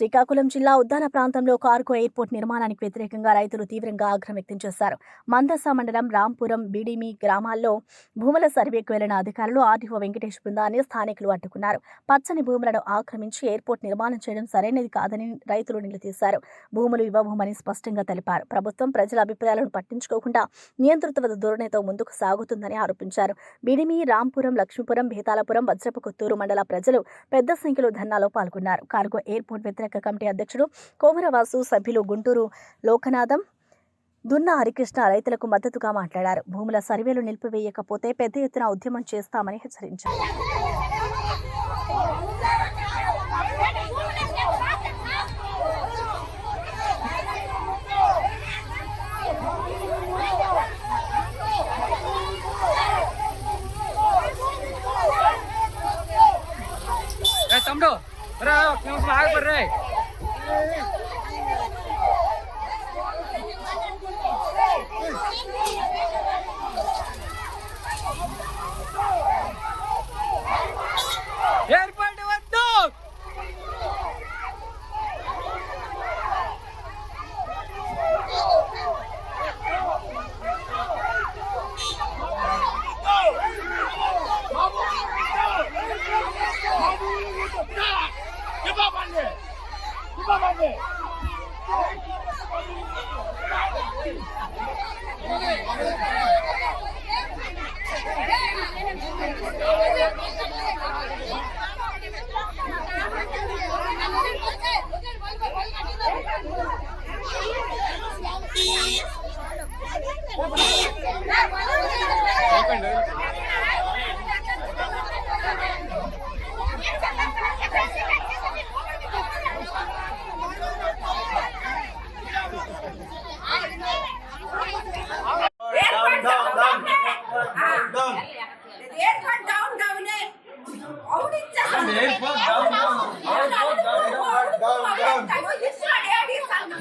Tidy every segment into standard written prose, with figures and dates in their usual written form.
శ్రీకాకుళం జిల్లా ఉద్దాన ప్రాంతంలో కార్గో ఎయిర్పోర్ట్ నిర్మాణానికి వ్యతిరేకంగా రైతులు తీవ్రంగా ఆగ్రహం వ్యక్తం చేశారు. మందస మండలం రాంపురం, బీడిమి గ్రామాల్లో భూముల సర్వేకు వెళ్లిన అధికారులు ఆర్డీఓ వెంకటేష్ బృందాన్ని స్థానికులు అడ్డుకున్నారు. పచ్చని భూములను ఆక్రమించి ఎయిర్పోర్ట్ నిర్మాణం చేయడం సరైనది కాదని రైతులు నిలదీశారు. భూములు ఇవ్వబోమని స్పష్టంగా తెలిపారు. ప్రభుత్వం ప్రజల అభిప్రాయాలను పట్టించుకోకుండా నియంత్రిత ధోరణితో ముందుకు సాగుతుందని ఆరోపించారు. బీడిమి, రాంపురం, లక్ష్మీపురం, భేతాలపురం, వజ్రపు కొత్తూరు మండల ప్రజలు పెద్ద సంఖ్యలో ధర్నాలో పాల్గొన్నారు. కార్గో ఎయిర్పోర్ట్ వ్యతిరేక కమిటీ అధ్యక్షుడు కోమరవాసు, సభ్యులు గుంటూరు లోకనాథం, దున్న హరికృష్ణ రైతులకు మద్దతుగా మాట్లాడారు. భూముల సర్వేలు నిలిపివేయకపోతే పెద్ద ఎత్తున ఉద్యమం చేస్తామని హెచ్చరించారు.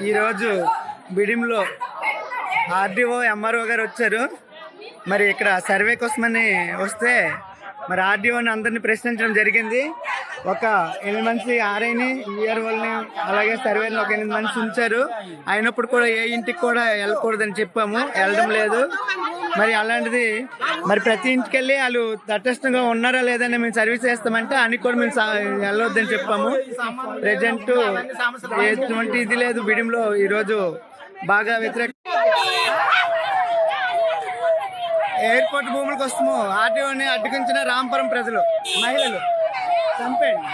ఈరోజు బిడిమిలో ఆర్డీఓ, ఎంఆర్ఓ గారు వచ్చారు. మరి ఇక్కడ సర్వే కోసమని వస్తే మరి ఆర్డీఓని అందరినీ ప్రశ్నించడం జరిగింది. ఒక 8 మంది ఆర్ఐని, ఈఆర్ఓల్ని, అలాగే సర్వేని ఒక 8 మంది ఉంచారు. అయినప్పుడు కూడా ఏ ఇంటికి కూడా వెళ్ళకూడదని చెప్పాము, వెళ్ళడం లేదు. మరి అలాంటిది మరి ప్రతి ఇంటికి వెళ్ళి వాళ్ళు తటస్థంగా ఉన్నారా లేదని మేము సర్వీస్ చేస్తామంటే అని కూడా మేము వెళ్ళొద్దని చెప్పాము. ప్రెజెంట్ ఎటువంటి ఇది లేదు. బిడియంలో ఈరోజు బాగా వ్యతిరేక ఎయిర్పోర్ట్ భూముల కోసము ఆర్టీఓని అడ్డుకించిన రాంపురం ప్రజలు, మహిళలు చంపండి.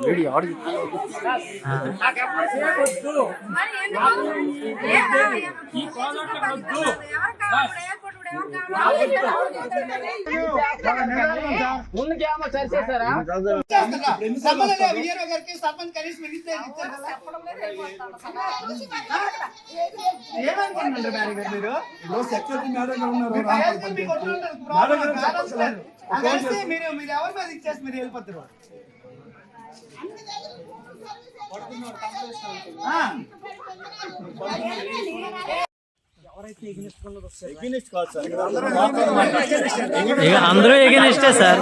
మీరు ఎవరి మీద ఇచ్చేసి మీరు వెళ్ళిపోతారు. అందరూ ఎగనిస్టే సార్.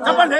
చెప్పండి,